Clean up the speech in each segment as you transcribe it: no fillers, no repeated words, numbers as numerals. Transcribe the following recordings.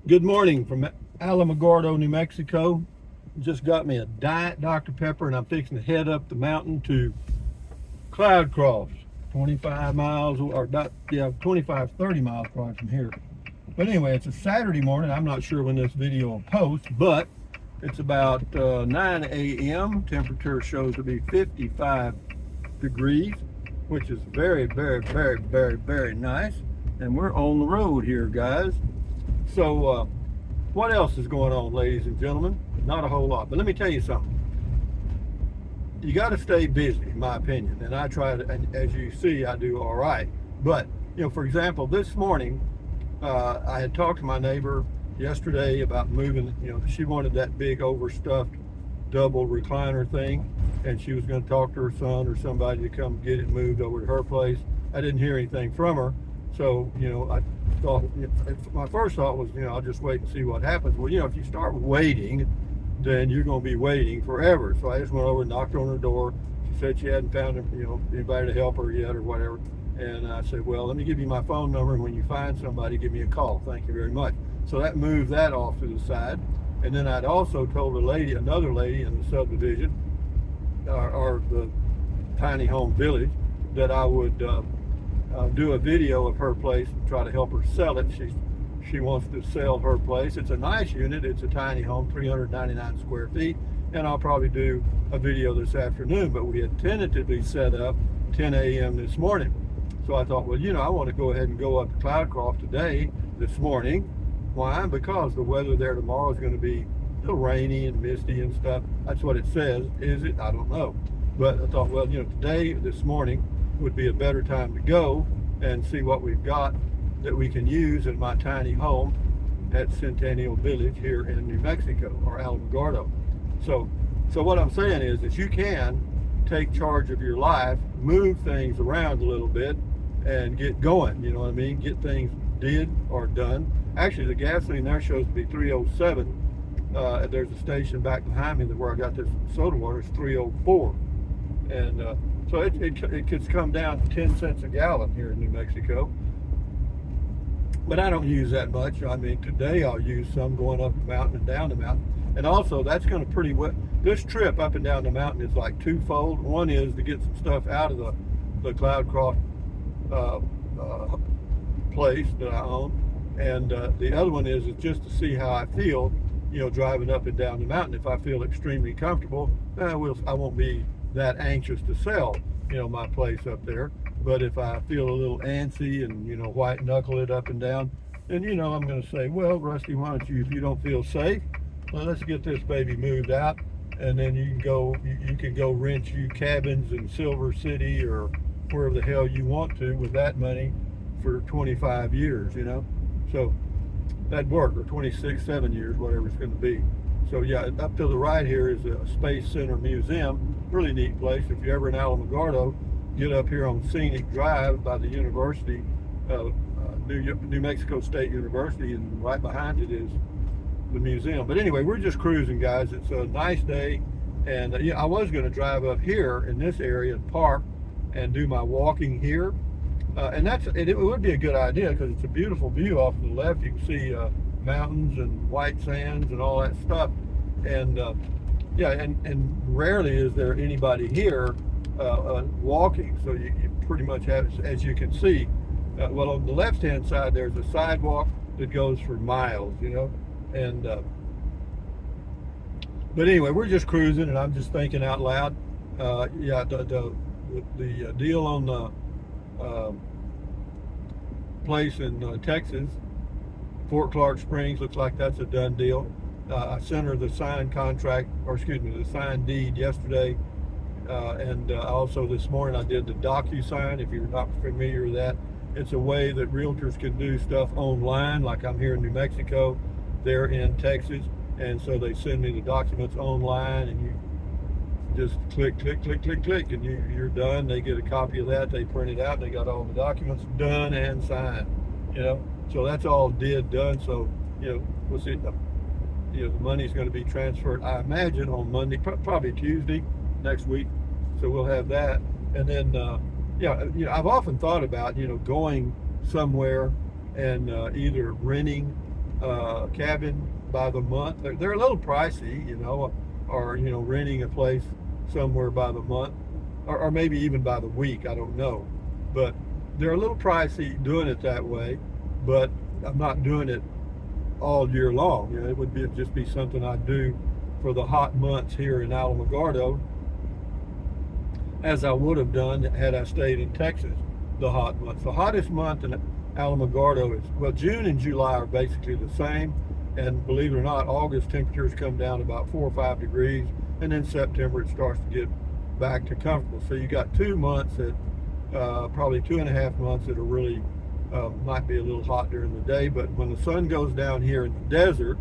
Good morning from Alamogordo, New Mexico. Just got me a Diet Dr. Pepper and I'm fixing to head up the mountain to Cloudcroft. 25 miles, or not, yeah, 25, 30 miles probably from here. But anyway, it's a Saturday morning. I'm not sure when this video will post, but it's about 9 a.m. Temperature shows to be 55 degrees, which is very, very, very, very, very nice. And we're on the road here, guys. So, what else is going on, ladies and gentlemen? Not a whole lot, but let me tell you something. You got to stay busy, in my opinion, and I try to, and as you see, I do all right. But, for example, this morning, I had talked to my neighbor yesterday about moving. She wanted that big overstuffed double recliner thing, and she was going to talk to her son or somebody to come get it moved over to her place. I didn't hear anything from her, so I thought, my first thought was, I'll just wait and see what happens. Well, if you start waiting, then you're going to be waiting forever. So I just went over and knocked on her door. She said she hadn't found anybody to help her yet or whatever. And I said, well, let me give you my phone number, and when you find somebody, give me a call. Thank you very much. So that moved that off to the side. And then I'd also told another lady in the subdivision, or the tiny home village, that I would do a video of her place and try to help her sell it. She wants to sell her place. It's a nice unit. It's a tiny home, 399 square feet, and I'll probably do a video this afternoon, but we had tentatively set up 10 a.m. this morning. So I thought, well, I want to go ahead and go up to Cloudcroft this morning. Why? Because the weather there tomorrow is going to be a little rainy and misty and stuff. That's what it says. Is it? I don't know. But I thought, well, this morning would be a better time to go and see what we've got that we can use in my tiny home at Centennial Village here in New Mexico, or Alamogordo. So what I'm saying is that you can take charge of your life, move things around a little bit, and get going. You know what I mean? Get things did or done. Actually, the gasoline there shows to be 307. There's a station back behind me where I got this soda water. It's 304, and so it could come down to 10 cents a gallon here in New Mexico. But I don't use that much. I mean, today I'll use some going up the mountain and down the mountain. And also, that's going to pretty well. This trip up and down the mountain is like twofold. One is to get some stuff out of the Cloudcroft place that I own, and the other one is just to see how I feel, driving up and down the mountain. If I feel extremely comfortable, I won't be that anxious to sell, my place up there. But if I feel a little antsy and, white knuckle it up and down, then, I'm going to say, well, Rusty, why don't you, if you don't feel safe, well, let's get this baby moved out. And then you can go rent you cabins in Silver City or wherever the hell you want to with that money for 25 years, So that'd work, or 26, 7 years, whatever it's going to be. So yeah, up to the right here is a Space Center Museum. Really neat place. If you're ever in Alamogordo, get up here on Scenic Drive by the university, New Mexico State University, and right behind it is the museum. But anyway, we're just cruising, guys. It's a nice day, and I was going to drive up here in this area and park and do my walking here, and it would be a good idea because it's a beautiful view off to the left. You can see mountains and white sands and all that stuff, and and rarely is there anybody here walking, so you pretty much have, as you can see, well, on the left hand side there's a sidewalk that goes for miles, and but anyway, we're just cruising, and I'm just thinking out loud. The deal on the place in Texas, Fort Clark Springs, looks like that's a done deal. I sent her the signed contract, or excuse me, the signed deed yesterday. And also this morning I did the DocuSign. If you're not familiar with that, it's a way that realtors can do stuff online. Like I'm here in New Mexico, they're in Texas, and so they send me the documents online, and you just click, and you're done. They get a copy of that, they print it out, and they got all the documents done and signed. So that's all done. So we'll see. The money's going to be transferred, I imagine, on Monday, probably Tuesday next week. So we'll have that, and then I've often thought about going somewhere and either renting cabin by the month. They're a little pricey, or renting a place somewhere by the month, or maybe even by the week. I don't know, but they're a little pricey doing it that way. But I'm not doing it all year long. It would just be something I do for the hot months here in Alamogordo, as I would have done had I stayed in Texas the hot months. The hottest month in Alamogordo is, well, June and July are basically the same. And believe it or not, August temperatures come down about 4 or 5 degrees. And then September it starts to get back to comfortable. So you got 2 months that, probably 2.5 months that are really, might be a little hot during the day. But when the sun goes down here in the desert,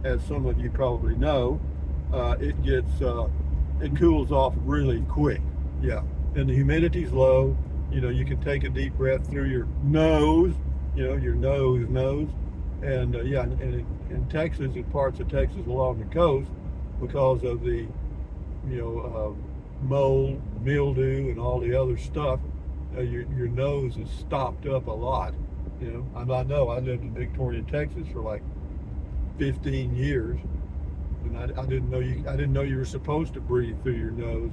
as some of you probably know, it cools off really quick. Yeah, and the humidity's low. You can take a deep breath through your nose. Your nose. And yeah, and in Texas, in parts of Texas along the coast, because of the mold, mildew, and all the other stuff, your nose is stopped up a lot. I know I lived in Victoria, Texas for like 15 years, and I didn't know you were supposed to breathe through your nose.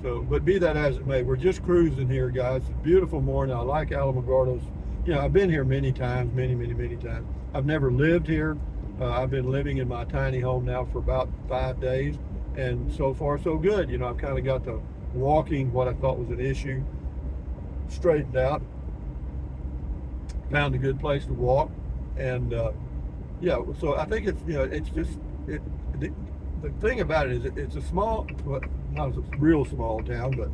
So, but be that as it may, we're just cruising here, guys. It's a beautiful morning. I like Alamogordo's. I've been here many times, many times. I've never lived here. I've been living in my tiny home now for about 5 days, and so far so good. I've kind of got the walking, what I thought was an issue, straightened out. Found a good place to walk, and yeah. So I think it's just the thing about it is it's a small, well, not a real small town, but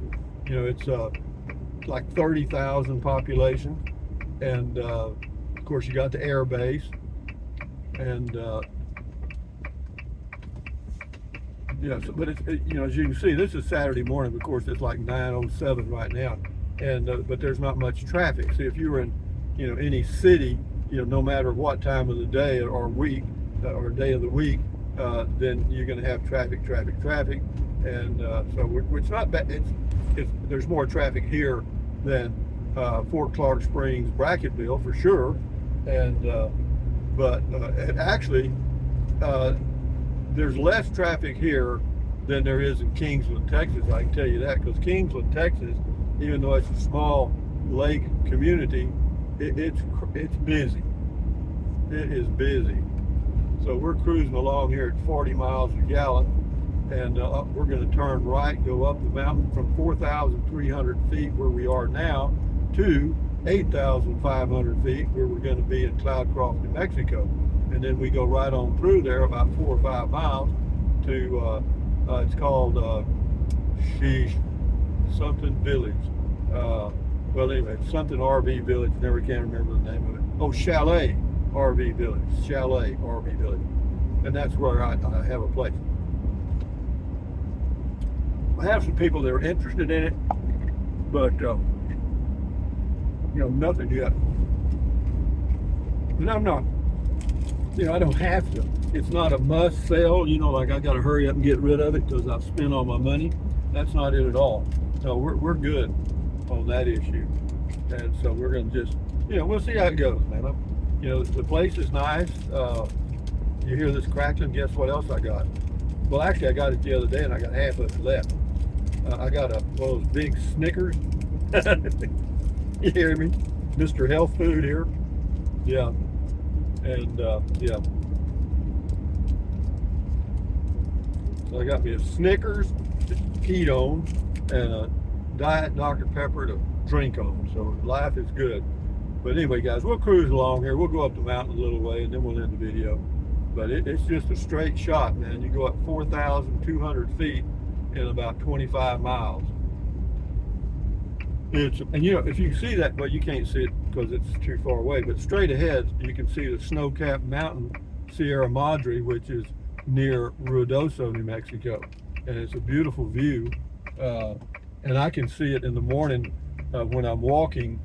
it's like 30,000 population, and of course you got the air base, and yeah. So, but it's as you can see, this is Saturday morning. Of course, it's like 9:07 right now, and but there's not much traffic. See, if you were in any city, no matter what time of the day or week or day of the week, then you're going to have traffic, and so it's not bad. There's more traffic here than Fort Clark Springs, Brackettville for sure, and but actually there's less traffic here than there is in Kingsland, Texas. I can tell you that, because Kingsland, Texas, even though it's a small lake community, it's busy. It is busy. So we're cruising along here at 40 miles a gallon, and we're going to turn right, go up the mountain from 4,300 feet where we are now to 8,500 feet where we're going to be in Cloudcroft, New Mexico. And then we go right on through there about 4 or 5 miles to, it's called something village. Well, anyway, it's something RV village, never can remember the name of it. Oh, Chalet RV village, Chalet RV village. And that's where I have a place. I have some people that are interested in it, but nothing yet. And I'm not, I don't have to. It's not a must sell, like I got to hurry up and get rid of it because I've spent all my money. That's not it at all. No, we're good on that issue. And so we're going to just, we'll see how it goes, man. The place is nice. You hear this crackling, guess what else I got? Well, actually, I got it the other day, and I got half of it left. I got one of those big Snickers. You hear me? Mr. Health Food here. Yeah. And, yeah. So I got me a Snickers ketone and a Diet Dr. Pepper to drink on. So life is good. But anyway, guys, we'll cruise along here. We'll go up the mountain a little way, and then we'll end the video. But it's just a straight shot, man. You go up 4,200 feet in about 25 miles. And if you see that, well, you can't see it because it's too far away, but straight ahead, you can see the snow-capped mountain, Sierra Madre, which is near Ruidoso, New Mexico. And it's a beautiful view. And I can see it in the morning when I'm walking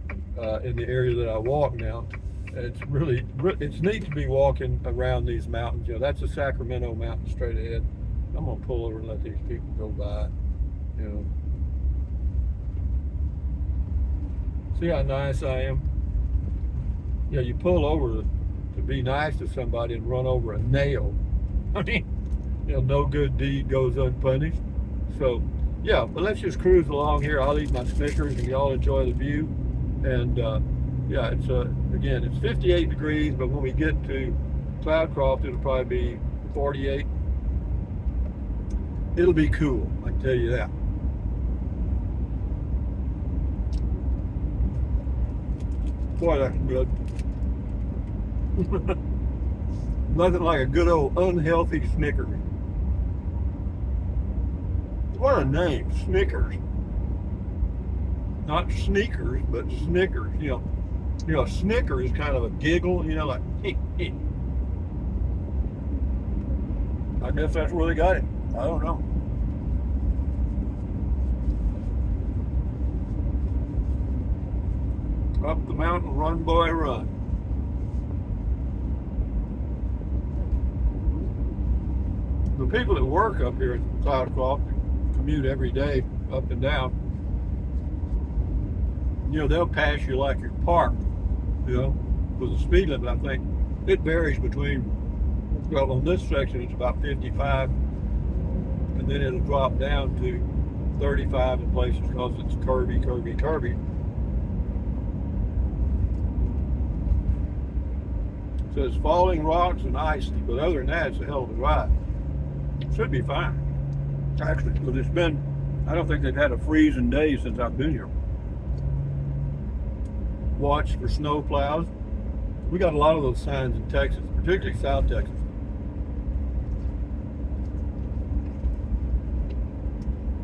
in the area that I walk now. It's neat to be walking around these mountains. That's a Sacramento mountain straight ahead. I'm gonna pull over and let these people go by. See how nice I am? Yeah, you pull over, the to be nice to somebody and run over a nail. I mean, no good deed goes unpunished. So, yeah, but let's just cruise along here. I'll eat my Snickers and y'all enjoy the view. And yeah, it's again, it's 58 degrees, but when we get to Cloudcroft, it'll probably be 48. It'll be cool, I can tell you that. Boy, that's good. Nothing like a good old unhealthy Snickers. What a name, Snickers. Not sneakers, but Snickers. A snicker is kind of a giggle, like heh, heh. I guess that's where they got it. I don't know. Up the mountain, run, boy, run. The people that work up here at Cloudcroft commute every day up and down. They'll pass you like you're parked. With the speed limit, I think it varies between. Well, on this section, it's about 55, and then it'll drop down to 35 in places because it's curvy. So it's falling rocks and icy, but other than that, it's a hell of a ride. Should be fine. Actually, because I don't think they've had a freezing day since I've been here. Watch for snow plows. We got a lot of those signs in Texas, particularly South Texas.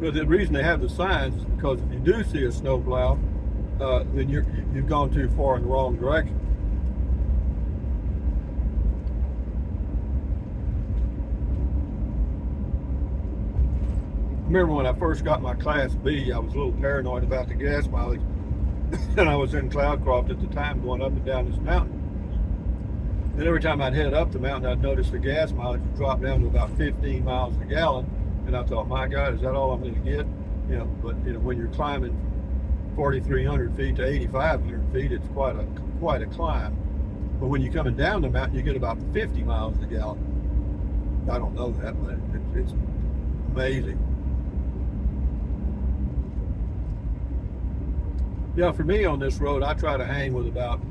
But the reason they have the signs is because if you do see a snow plow, then you've gone too far in the wrong direction. I remember when I first got my Class B, I was a little paranoid about the gas mileage. And I was in Cloudcroft at the time going up and down this mountain. And every time I'd head up the mountain, I'd notice the gas mileage would drop down to about 15 miles a gallon. And I thought, my God, is that all I'm going to get? But when you're climbing 4,300 feet to 8,500 feet, it's quite a climb. But when you're coming down the mountain, you get about 50 miles a gallon. I don't know that, but it's amazing. Yeah, for me on this road, I try to hang with about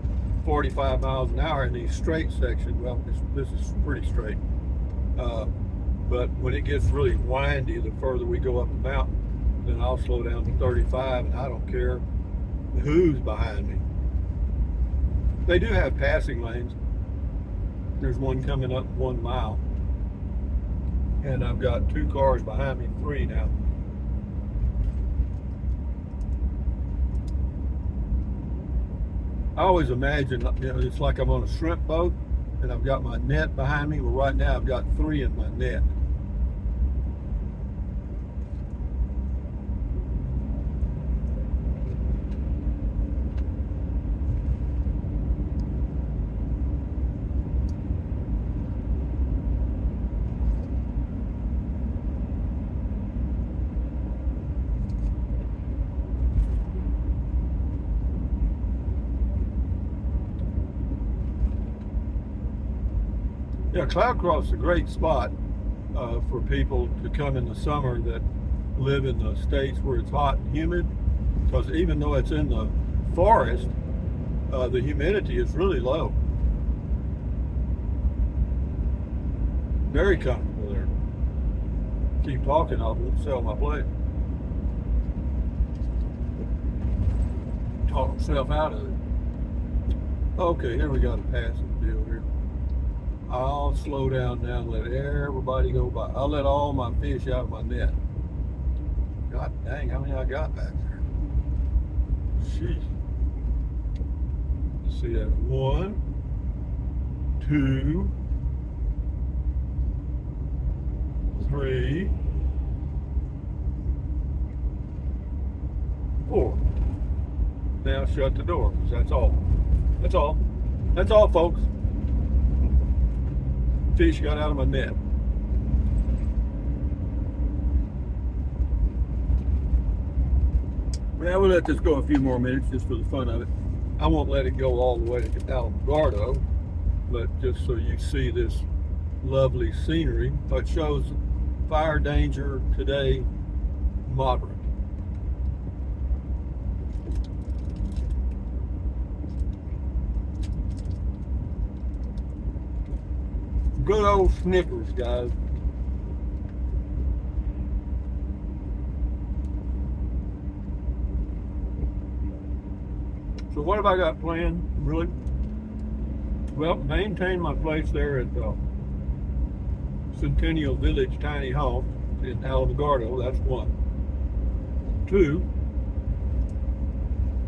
45 miles an hour in these straight sections. Well, this is pretty straight. But when it gets really windy, the further we go up the mountain, then I'll slow down to 35, and I don't care who's behind me. They do have passing lanes. There's one coming up 1 mile. And I've got 2 cars behind me, 3 now. I always imagine, it's like I'm on a shrimp boat and I've got my net behind me. Well, right now I've got 3 in my net. Yeah, Cloudcroft's a great spot for people to come in the summer that live in the states where it's hot and humid, because even though it's in the forest, the humidity is really low. Very comfortable there. Keep talking, I won't sell my place. Talk myself out of it. Okay, here we got a passing deal here. I'll slow down now and let everybody go by. I'll let all my fish out of my net. God dang, how many I got back there? Jeez. Let's see that. 1, 2, 3, 4. Now shut the door, because that's all. That's all. That's all, folks. Fish got out of my net. Well, we'll let this go a few more minutes just for the fun of it. I won't let it go all the way to Alamogordo. but just so you see this lovely scenery. It shows fire danger today, moderate. Good old Snickers, guys. So what have I got planned, really? Well, maintain my place there at Centennial Village Tiny Home in Alamogordo. That's one. Two,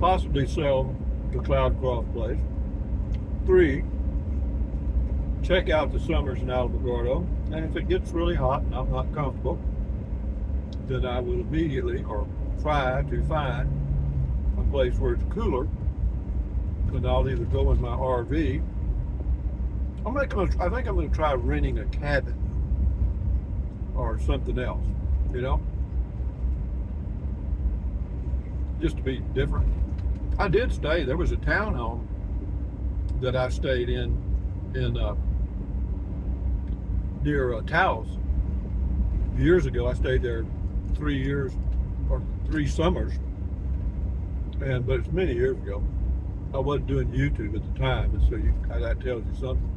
possibly sell the Cloudcroft place. Three, check out the summers in Alamogordo. And if it gets really hot and I'm not comfortable, then I will immediately or try to find a place where it's cooler. And I'll either go in my RV. I think I'm going to try renting a cabin or something else, you know, just to be different. I did stay. There was a townhome that I stayed in near Taos years ago. I stayed there 3 years or 3 summers, but it's many years ago. I wasn't doing YouTube at the time, and so that tells you something.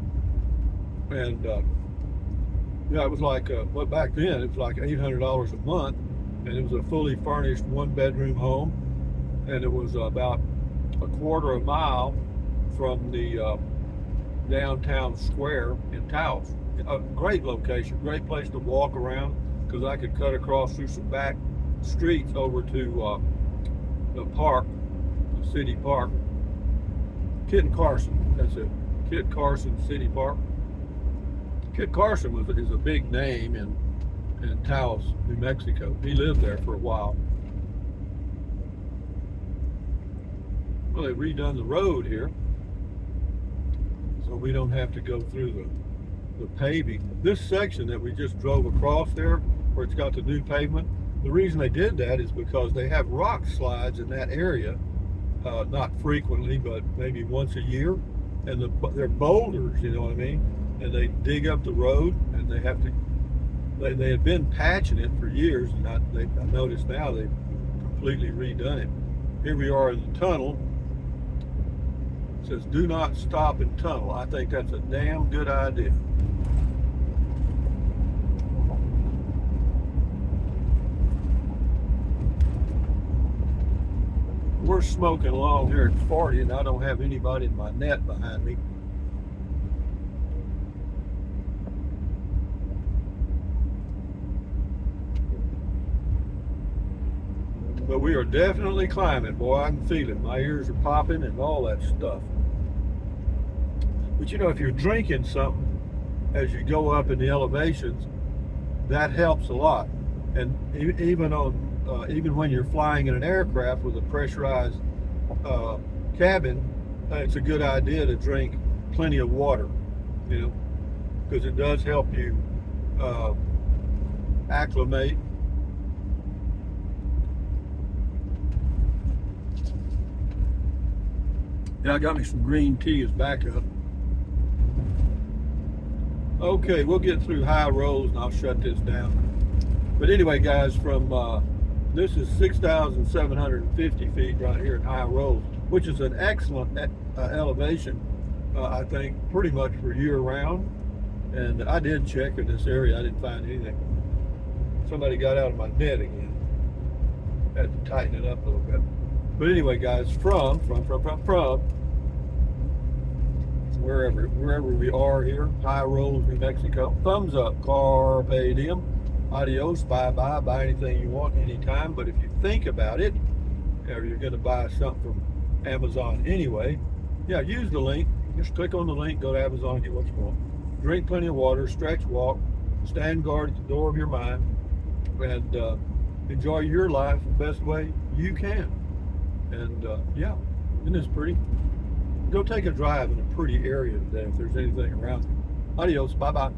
And yeah, it was like, well, back then it was like $800 a month, and it was a fully furnished 1-bedroom home, and it was about a quarter of a mile from the downtown square in Taos. A great location, great place to walk around, because I could cut across through some back streets over to the park, the city park. Kit Carson, that's it. Kit Carson City Park. Kit Carson is a big name in Taos, New Mexico. He lived there for a while. Well, they've redone the road here, so we don't have to go through the paving. This section that we just drove across there, where it's got the new pavement, the reason they did that is because they have rock slides in that area. Not frequently, but maybe once a year, and they're boulders, you know what I mean? And they dig up the road, and they had been patching it for years, and I noticed now they've completely redone it. Here we are in the tunnel. It says do not stop in tunnel. I think that's a damn good idea. We're smoking along here at 40, and I don't have anybody in my net behind me. But we are definitely climbing, boy. I can feel it. My ears are popping and all that stuff. But you know, if you're drinking something as you go up in the elevations, that helps a lot. And even when you're flying in an aircraft with a pressurized cabin, it's a good idea to drink plenty of water, you know, because it does help you acclimate. Yeah, I got me some green tea as backup. Okay, we'll get through high rolls and I'll shut this down. But anyway, guys, from this is 6,750 feet right here in high rolls, which is an excellent elevation, I think, pretty much for year round. And I did check in this area, I didn't find anything. Somebody got out of my net again. Had to tighten it up a little bit. But anyway, guys, from wherever we are here, high rolls, New Mexico. Thumbs up, carpe diem. Adios, bye-bye, buy anything you want anytime. But if you think about it, or you're going to buy something from Amazon anyway, yeah, use the link. Just click on the link, go to Amazon, get what you want. Drink plenty of water, stretch, walk, stand guard at the door of your mind, and enjoy your life the best way you can. And yeah, isn't this pretty? Go take a drive in a pretty area today if there's anything around you. Adios, bye-bye.